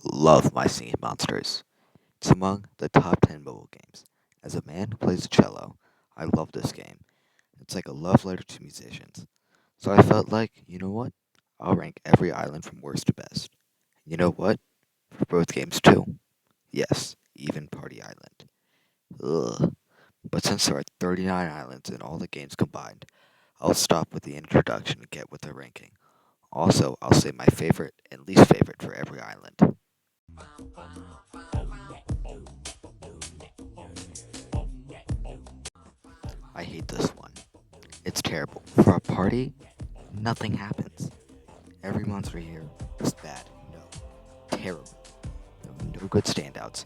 Love My Singing Monsters. It's among the top 10 mobile games. As a man who plays the cello, I love this game. It's like a love letter to musicians. So I felt like, you know what? I'll rank every island from worst to best. You know what? For both games too. Yes, even Party Island. Ugh. But since there are 39 islands in all the games combined, I'll stop with the introduction and get with the ranking. Also, I'll say my favorite and least favorite for every island. I hate this one. It's terrible. For a party, nothing happens. Every monster here is bad. No. Terrible. There are no good standouts.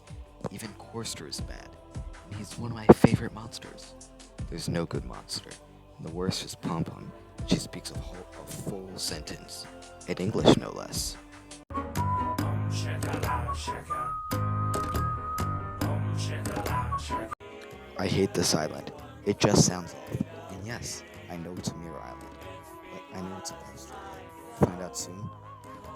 Even Corster is bad. And he's one of my favorite monsters. There's no good monster. And the worst is Pom Pom. She speaks a full sentence. In English, no less. I hate this island. It just sounds awful. And yes, I know it's a mirror island. But I know it's supposed to. Find out soon.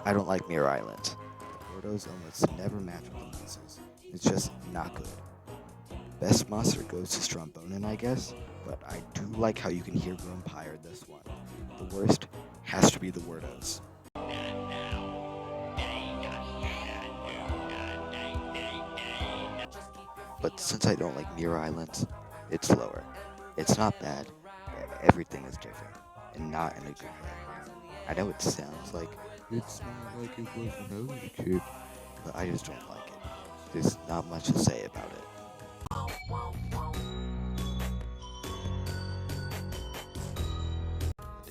I don't like mirror islands. The Gordos almost never match with the monsters. It's just not good. Best monster goes to Strombonin, I guess, but I do like how you can hear Grumpire in this one. The worst has to be the Wordos. But since I don't like mirror islands, it's lower. It's not bad, but everything is different, and not in a good way. I know it sounds like it's not like it was when I was a kid, but I just don't like it. There's not much to say about it.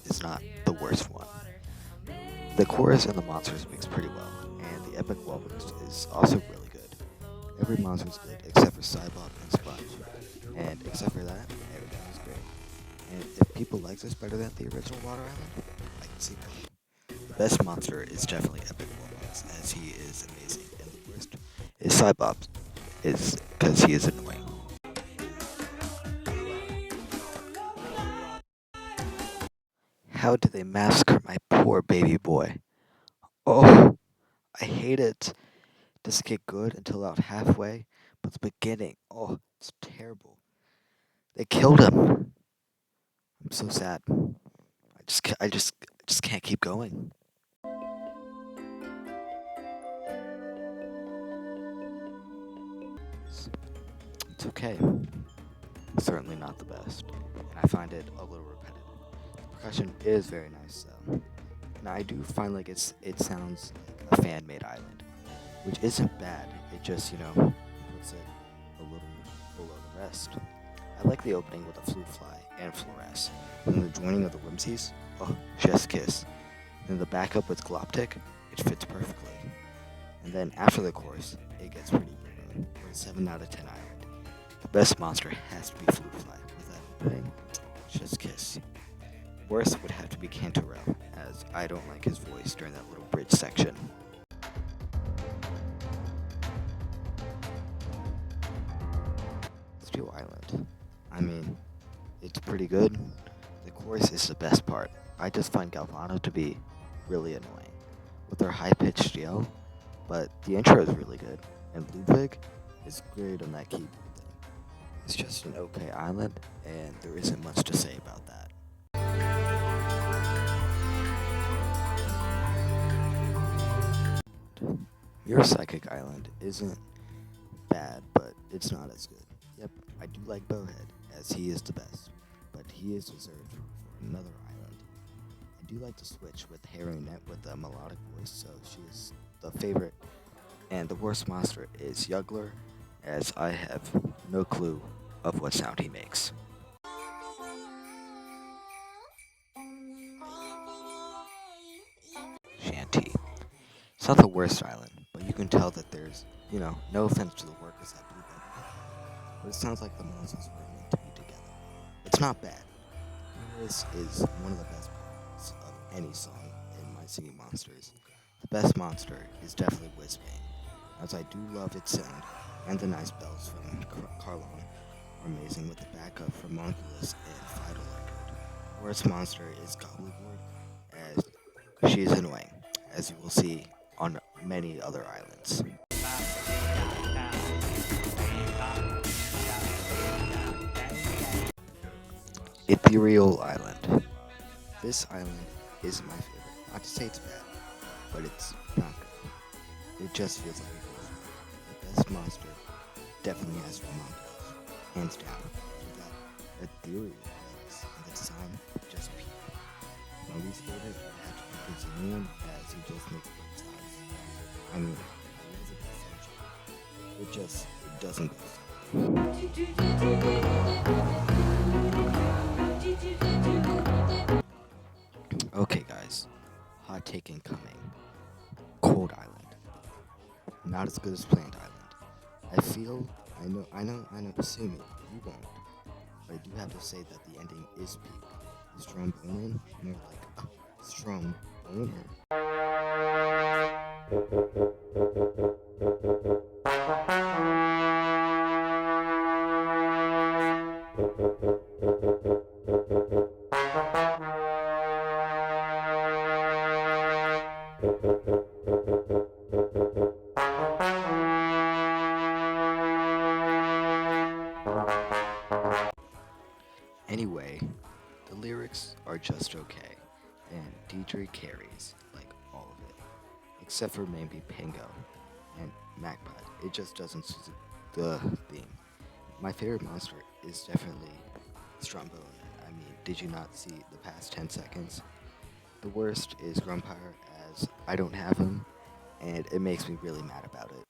It's not the worst one. The chorus and the monsters mix pretty well, and the epic level is also really good. Every monster is good except for Cybok and Sponge, and except for that, everything is great. And if people like this better than the original Water Island, I can see why. The best monster is definitely Epic Warlock, as he is amazing, and the worst is Cybop, is because he is annoying. How do they massacre my poor baby boy? Oh, I hate it. Does it get good until about halfway? But the beginning, oh, it's terrible. They killed him. I'm so sad. I just can't keep going. It's okay. It's certainly not the best, and I find it a little repetitive. The percussion is very nice though, and I do find like it sounds like a fan-made island, which isn't bad. It just puts it a little below the rest. I like the opening with the flute fly and Flores, and the joining of the Whimsies. Oh, chef's kiss. And the backup with Gloptic, it fits perfectly. And then after the chorus, it gets pretty brutal. For a 7 out of 10 island. The best monster has to be Flute Fly. With that opening, chef's kiss. Worst would have to be Cantorell, as I don't like his voice during that little bridge section. Steel Island. I mean, it's pretty good. The chorus is the best part. I just find Galvano to be really annoying with their high-pitched yell, but the intro is really good, and Ludwig is great on that keyboard thing. It's just an okay island, and there isn't much to say about that. Your Psychic Island isn't bad, but it's not as good. Yep, I do like Bowhead, as he is the best, but he is reserved for another island. I do like to switch with Harriet with a melodic voice, so she is the favorite. And the worst monster is Yuggler, as I have no clue of what sound he makes. Shanty. It's not the worst island, but you can tell that there's, no offense to the workers at Bluebell, but it sounds like the monsters were meant to be together. It's not bad. Chorus is one of the best parts of any song in My Singing Monsters. The best monster is definitely Whizbang, as I do love its sound, and the nice bells from Carlon are amazing with the backup from Monculus and Fido are good. Worst monster is Gobbledygook, as she is annoying, as you will see on many other islands. Ethereal Island. This island is my favorite. Not to say it's bad, but it's not good. It just feels like it goes wrong. The best monster definitely has Homunculus, hands down. So that ethereal place and the design just peak. My least favorite would have to be Brazilian, as he just makes good sounds. I mean, I love it essentially. It doesn't go. Okay, guys. Hot take incoming. Cold Island. Not as good as Plant Island. I know, assuming you won't. But I do have to say that the ending is peak. Strombonen, more like Stromboner. Anyway, the lyrics are just okay, and Deidre carries, like, all of it. Except for maybe Pango and Magpie. It just doesn't suit the theme. My favorite monster is definitely Strombone. I mean, did you not see the past 10 seconds? The worst is Grumpire, as I don't have him, and it makes me really mad about it.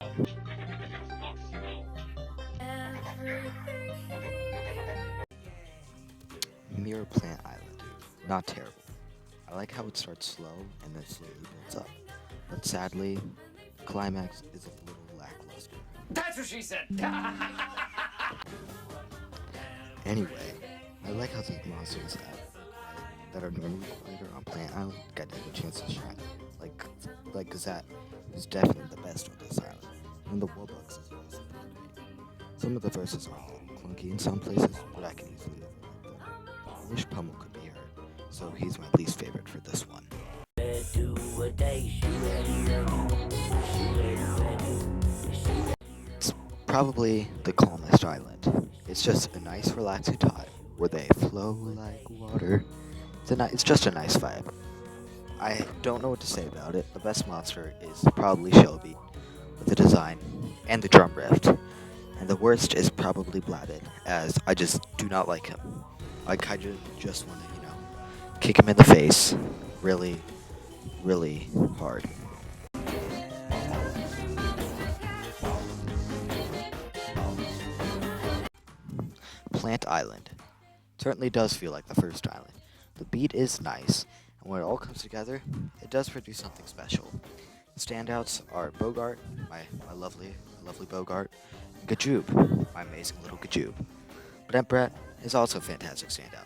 Mirror Plant Island. Not terrible. I like how it starts slow and then slowly builds up. But sadly, the climax is a little lackluster. That's what she said! Anyway, I like how the monsters that are normally quieter on Plant Island get a chance to shine. Like Gazette, who's definitely the best on this island. And the Wobugs is also pretty great. Some of the verses are a little clunky in some places, but I can easily overlook them. I wish Pummel could be heard, so he's my least favorite for this one. It's probably the calmest island. It's just a nice relaxing time where they flow like water. It's just a nice vibe. I don't know what to say about it. The best monster is probably Shelby, with the design and the drum riff. And the worst is probably Blabbit, as I just do not like him. I kind of just want to, kick him in the face really, really hard. Plant Island. Certainly does feel like the first island. The beat is nice, and when it all comes together, it does produce something special. Standouts are Bogart, my lovely Bogart, and Gajoob, my amazing little Gajoob. But Brett is also a fantastic standout.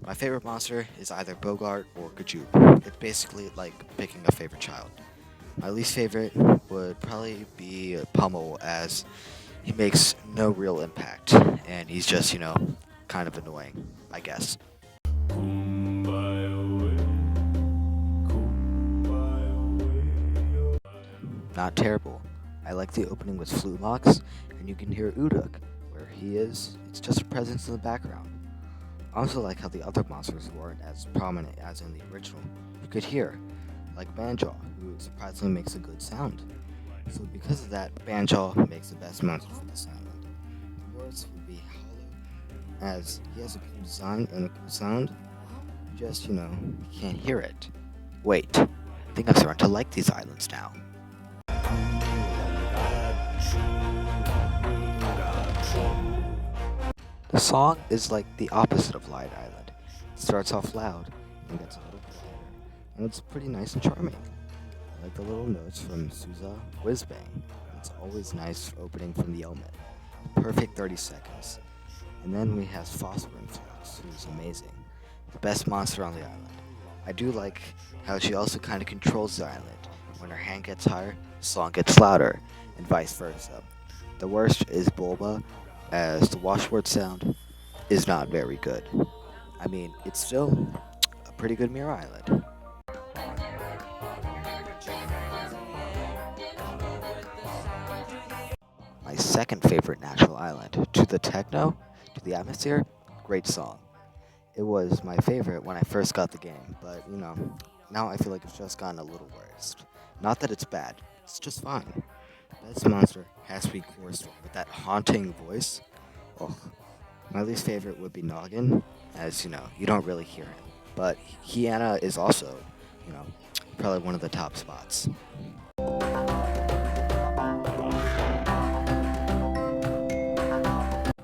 My favorite monster is either Bogart or Gajoob. It's basically like picking a favorite child. My least favorite would probably be Pummel, as he makes no real impact, and he's just, kind of annoying, I guess. Not terrible. I like the opening with Flumox, and you can hear Uduk. Where he is, it's just a presence in the background. I also like how the other monsters weren't as prominent as in the original. You could hear, like Banjaw, who surprisingly makes a good sound. So because of that, Banjaw makes the best monster for this island. The worst would be Hollow, as he has a cool design and a cool sound. Just, you can't hear it. Wait, I think I'm starting to like these islands now. The song is like the opposite of Light Island. It starts off loud and gets a little quieter, and it's pretty nice and charming. I like the little notes from Sousa Whizbang. It's always nice opening from the element. Perfect 30 seconds. And then we have Phosphor Influx, who's amazing. The best monster on the island. I do like how she also kind of controls the island. When her hand gets higher, the song gets louder, and vice versa. The worst is Bulba, as the washboard sound is not very good. I mean, it's still a pretty good Mirror Island. my second favorite natural island. To the techno, to the atmosphere, great song. It was my favorite when I first got the game, but now I feel like it's just gotten a little worse. Not that it's bad, it's just fine. Best monster has to be Core Storm with that haunting voice. Oh, my least favorite would be Noggin, as you don't really hear him. But Hiana is also, you know, probably one of the top spots.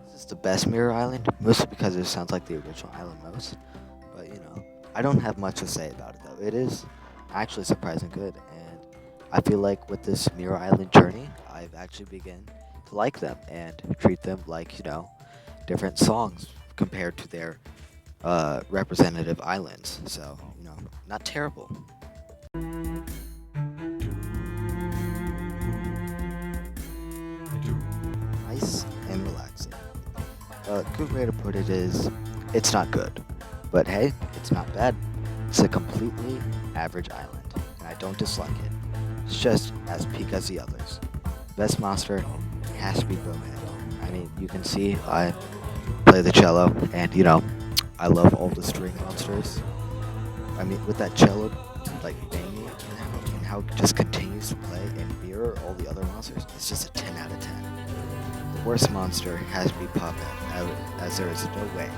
This is the best Mirror Island, mostly because it sounds like the original island most. But I don't have much to say about it though. It is actually surprisingly good, and I feel like with this Mirror Island journey, I've actually begun to like them and treat them like different songs compared to their representative islands. So not terrible. Nice and relaxing. A good way to put it is, it's not good, but hey, it's not bad. It's a completely average island, and I don't dislike it. It's just as peak as the others. Best monster has to be Bowhead. I mean, you can see I play the cello, and I love all the string monsters. I mean, with that cello, like banging, and how it just continues to play and mirror all the other monsters, it's just a 10 out of 10. The worst monster has to be Puppet, as there is no way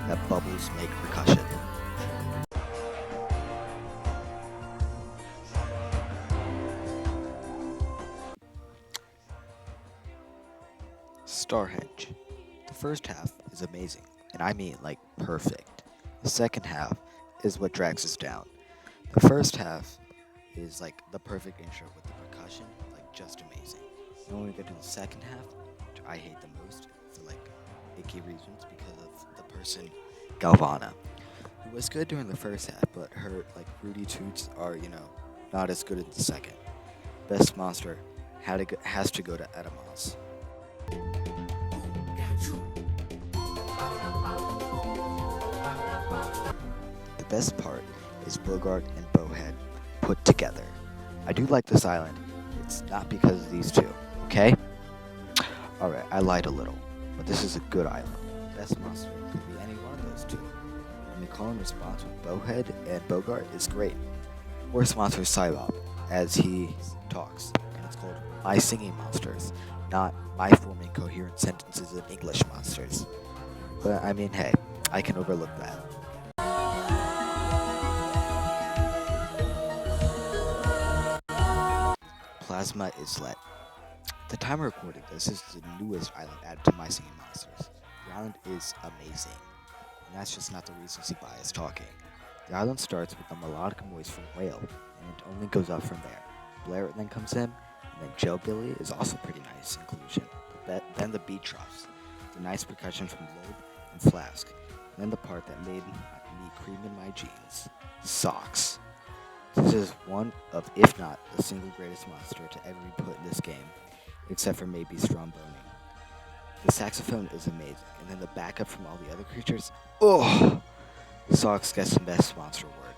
that bubbles make percussion. Starhenge. The first half is amazing, and I mean like perfect. The second half is what drags us down. The first half is like the perfect intro with the percussion, like just amazing. And when we get to the second half, which I hate the most for like icky reasons because of the person Galvana, who was good during the first half, but her like Rudy Toots are not as good in the second. Best monster has to go to Edamos. The best part is Bogart and Bowhead put together. I do like this island. It's not because of these two, okay? Alright, I lied a little, but this is a good island. Best monster could be any one of those two. And the call and response with Bowhead and Bogart is great. Worst monster is Cybop, as he talks, and it's called My Singing Monsters, not My Forming Coherent Sentences in English Monsters. But I mean, hey, I can overlook that. Plasma Islet. The time recording this is the newest island added to My Singing Monsters. The island is amazing, and that's just not the recency bias talking. The island starts with a melodic voice from Whale, and it only goes up from there. Blair then comes in, and then Joe Billy is also pretty nice inclusion. Then the beat drops, the nice percussion from Loeb and Flask, and then the part that made me cream in my jeans, Socks. This is one of, if not, the single greatest monster to ever be put in this game, except for maybe Stromboning. The saxophone is amazing, and then the backup from all the other creatures, oh! Socks gets the best monster award.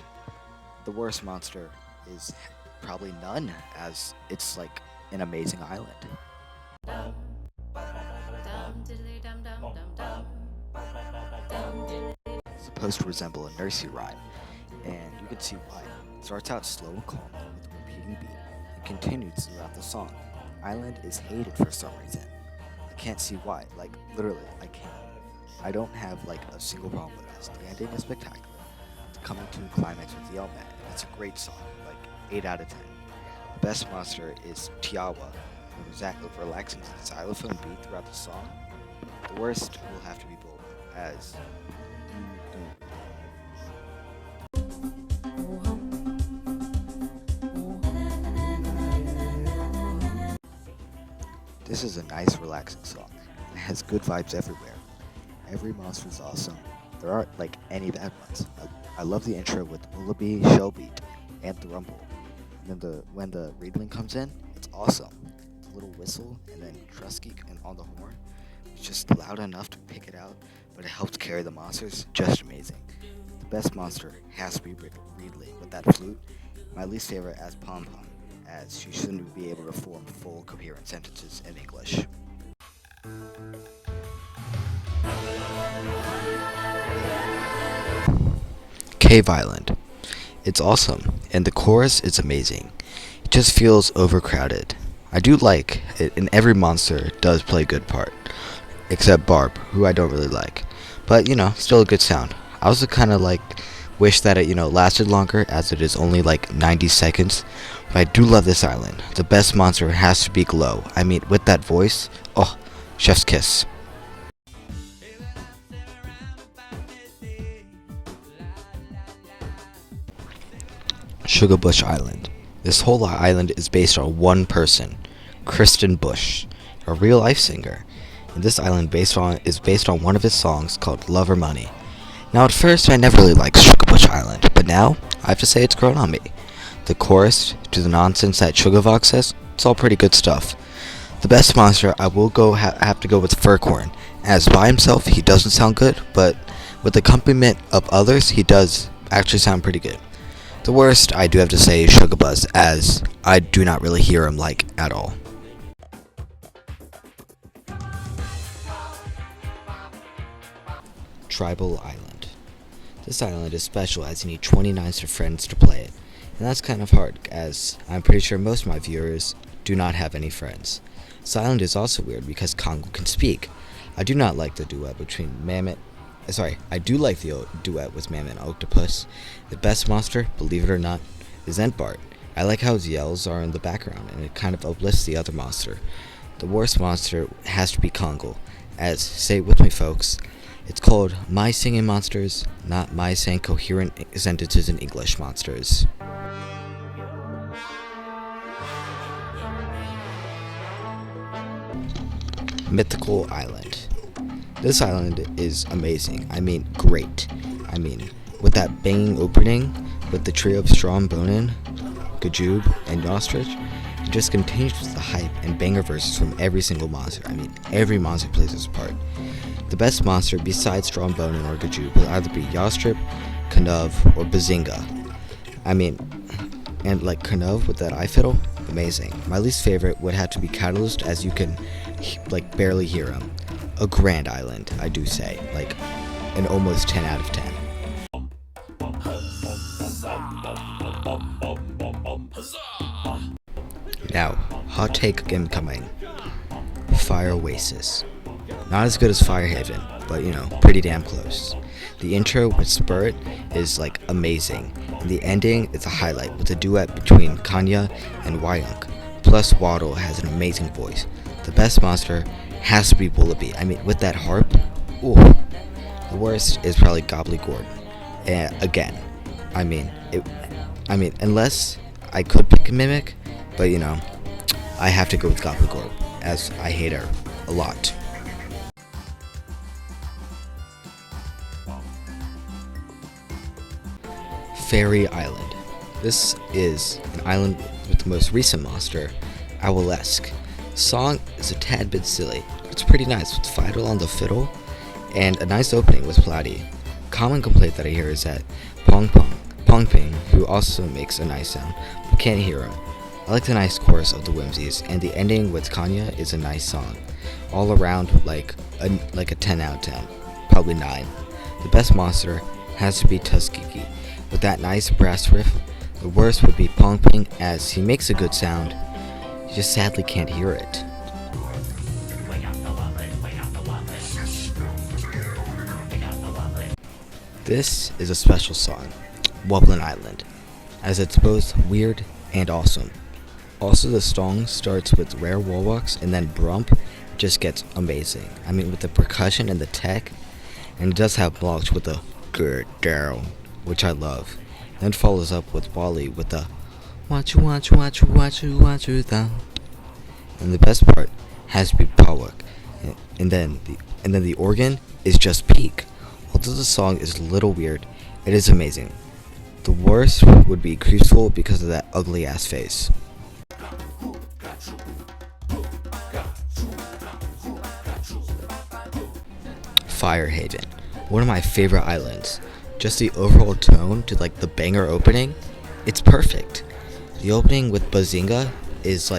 The worst monster is probably none, as it's like an amazing island. It's supposed to resemble a nursery rhyme, and you can see why. It starts out slow and calm with a repeating beat, and continues throughout the song. Island is hated for some reason. I can't see why. Like, literally, I can't. I don't have like a single problem with it. The ending is spectacular. Coming to the climax with Yell Man, and it's a great song, like 8 out of 10. The best monster is Tiawa, with relaxing xylophone beat throughout the song. The worst will have to be Bulma, as this is a nice, relaxing song. It has good vibes everywhere. Every monster is awesome. There aren't like any bad ones. I love the intro with Willoughby, Shellbeat, and the Rumble. And then when the Reedling comes in, it's awesome. It's a little whistle, and then Trusky and on the horn. It's just loud enough to pick it out, but it helps carry the monsters. Just amazing. The best monster has to be Reedling with that flute. My least favorite as Pom Pom, as she shouldn't be able to form full coherent sentences in English. Cave Island. It's awesome, and the chorus is amazing. It just feels overcrowded. I do like it, and every monster does play a good part, except Barb, who I don't really like. But, still a good sound. I also kind of like wish that it, lasted longer, as it is only like 90 seconds. But I do love this island. The best monster has to be Glow. I mean, with that voice, oh, chef's kiss. Sugar Bush Island. This whole island is based on one person, Kristen Bush, a real life singer. And this island is based on one of his songs called Love or Money. Now at first I never really liked Sugar Bush Island, but now I have to say it's grown on me. The chorus to the nonsense that Sugarvox says, it's all pretty good stuff. The best monster, I will have to go with Furcorn, as by himself he doesn't sound good, but with the accompaniment of others he does actually sound pretty good. The worst, I do have to say, is Sugarbuzz, as I do not really hear him at all. Tribal Island. This island is special as you need 29 friends to play it, and that's kind of hard, as I'm pretty sure most of my viewers do not have any friends. This island is also weird because Congo can speak. I do not like the duet between I do like the duet with Mammoth and Octopus. The best monster, believe it or not, is Entbart. I like how his yells are in the background, and it kind of uplifts the other monster. The worst monster has to be Congo, as, say it with me folks, it's called My Singing Monsters, not My Saying Coherent Sentences in English Monsters. Mythical Island. This island is amazing. I mean, great. I mean, with that banging opening, with the trio of Strom Bonin, Gajoob, and Ostrich, it just continues with the hype and banger verses from every single monster. I mean, every monster plays its part. The best monster besides Strom Bonin or Gajoob will either be Yostrip, Knuv, or Bazinga. I mean, and like Knuv with that eye fiddle, amazing. My least favorite would have to be Catalyst, as you can barely hear him. A grand island, I do say, an almost 10 out of 10. Now, hot take incoming. Fire Oasis. Not as good as Firehaven, but pretty damn close. The intro with Spirit is amazing, and the ending is a highlight with a duet between Kanya and Wyunk. Plus, Waddle has an amazing voice. The best monster has to be Bullaby. I mean, with that harp, ooh. The worst is probably Gobbledygord. Again, unless I could pick a Mimic, but I have to go with Gobbledygord, as I hate her a lot. Fairy Island. This is an island with the most recent monster, Owlesque. Song is a tad bit silly, but it's pretty nice with Fiddle on the fiddle and a nice opening with Platy. Common complaint that I hear is that Pong Ping, who also makes a nice sound, but can't hear him. I like the nice chorus of the Whimsies, and the ending with Kanya is a nice song. All around, a 10 out of 10, probably 9. The best monster has to be Tuskegee, with that nice brass riff. The worst would be Pong Ping, as he makes a good sound. You just sadly can't hear it. This is a special song, Wublin Island, as it's both weird and awesome. Also, the song starts with rare Wolwalks, and then Brump just gets amazing. I mean, with the percussion and the tech, and it does have blocks with the good girl, which I love. Then follows up with Wally with the watch you down. And the best part has to be Pawuk. And then the organ is just peak. Although the song is a little weird, it is amazing. The worst would be Creepsful because of that ugly ass face. Firehaven, one of my favorite islands. Just the overall tone to the banger opening, it's perfect. The opening with Bazinga is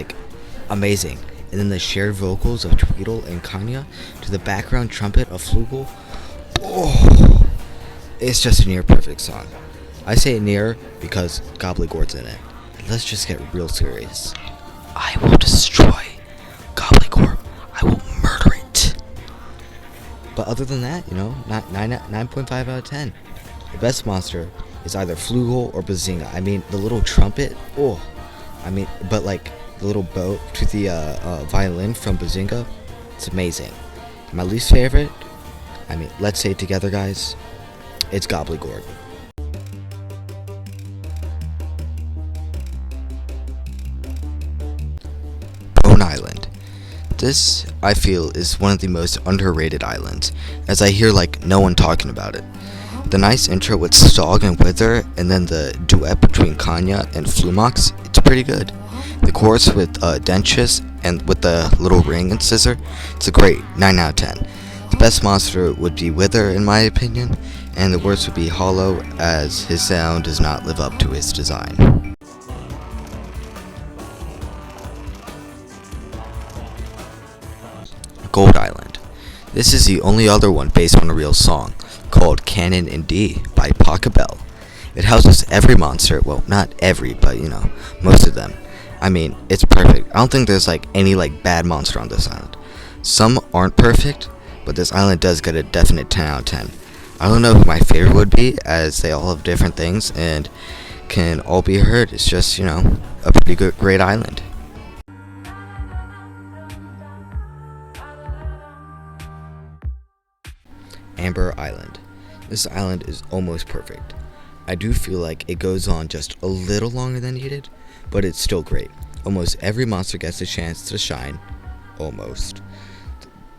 amazing. and then the shared vocals of Tweedle and Kanya to the background trumpet of Flugel. Oh, it's just a near perfect song. I say near because Gobbledygor's in it. Let's just get real serious. I will destroy Gobbledygor. I will murder it. But other than that, 9.5 out of 10. The best monster is either Flugel or Bazinga. I mean, the little trumpet, but like the little bow to the violin from Bazinga, it's amazing. My least favorite, let's say it together, guys, it's Gobbledygor. Bone Island. This, I feel, is one of the most underrated islands, as I hear no one talking about it. The nice intro with Stog and Wither, and then the duet between Kanya and Flumox, it's pretty good. The chorus with Dentious and with the little ring and scissor, it's a great 9 out of 10. The best monster would be Wither in my opinion, and the worst would be Hollow, as his sound does not live up to his design. Gold Island. This is the only other one based on a real song, called Canon in D by Pachelbel. It houses every monster, well, not every, but most of them. It's perfect. I don't think there's any bad monster on this island. Some aren't perfect, but this island does get a definite 10 out of 10. I don't know who my favorite would be, as they all have different things and can all be heard. It's just, a pretty great island. Amber Island. This island is almost perfect. I do feel like it goes on just a little longer than needed, but it's still great. Almost every monster gets a chance to shine. Almost.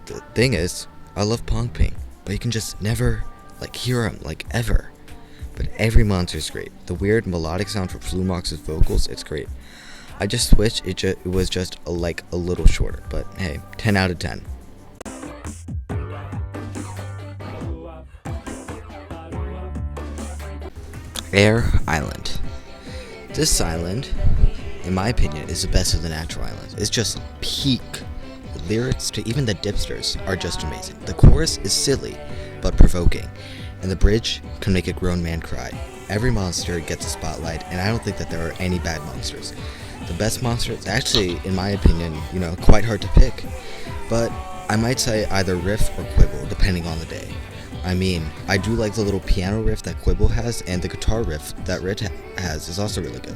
The thing is, I love Pongping, but you can just never hear him ever. But every monster is great. The weird melodic sound from Flumox's vocals, it's great. I just wish it was just a little shorter, but hey, 10 out of 10. Air Island. This island, in my opinion, is the best of the natural islands. It's just peak. The lyrics to even the dipsters are just amazing. The chorus is silly, but provoking, and the bridge can make a grown man cry. Every monster gets a spotlight, and I don't think that there are any bad monsters. The best monster is actually, in my opinion, quite hard to pick, but I might say either Riff or Quibble, depending on the day. I do like the little piano riff that Quibble has, and the guitar riff that Rit has is also really good.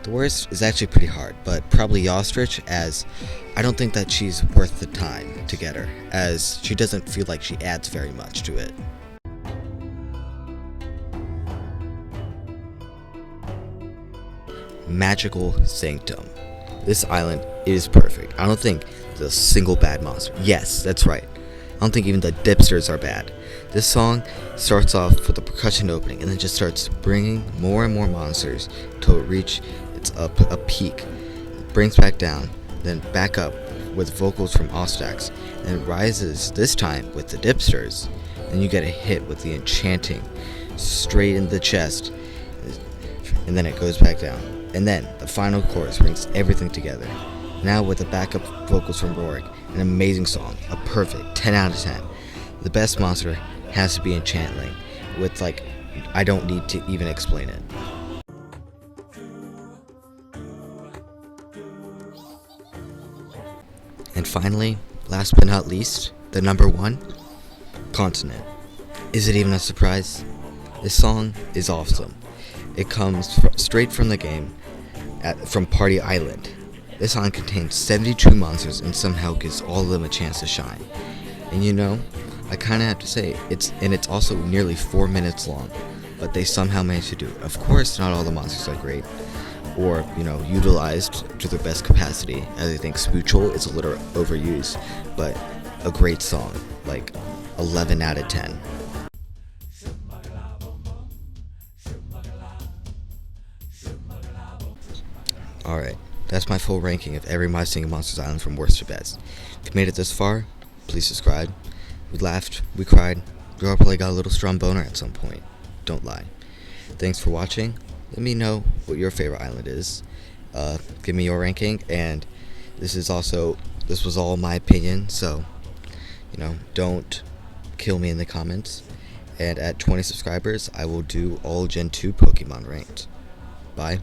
The worst is actually pretty hard, but probably Yostrich, as I don't think that she's worth the time to get her, as she doesn't feel like she adds very much to it. Magical Sanctum. This island is perfect. I don't think there's a single bad monster. Yes, that's right. I don't think even the dipsters are bad. This song starts off with a percussion opening and then just starts bringing more and more monsters till it reaches a peak. It brings back down, then back up with vocals from Ostax, and it rises this time with the dipsters. Then you get a hit with the enchanting straight in the chest, and then it goes back down. And then the final chorus brings everything together. Now with the backup vocals from Rorik, an amazing song, a perfect 10 out of 10. The best monster has to be Enchantling, with I don't need to even explain it. And finally, last but not least, the number one, Continent. Is it even a surprise? This song is awesome. It comes straight from the game, from Party Island. This island contains 72 monsters and somehow gives all of them a chance to shine. And I kinda have to say, it's also nearly 4 minutes long, but they somehow managed to do it. Of course, not all the monsters are great, or, utilized to their best capacity, as I think Spoochel is a little overused, but a great song, 11 out of 10. Alright, that's my full ranking of every My Singing Monsters Island from worst to best. If you made it this far, please subscribe. We laughed, we cried, we all probably got a little strong boner at some point. Don't lie. Thanks for watching. Let me know what your favorite island is. Give me your ranking, and this is also this was all my opinion, so don't kill me in the comments. And at 20 subscribers, I will do all Gen 2 Pokemon ranked. Bye.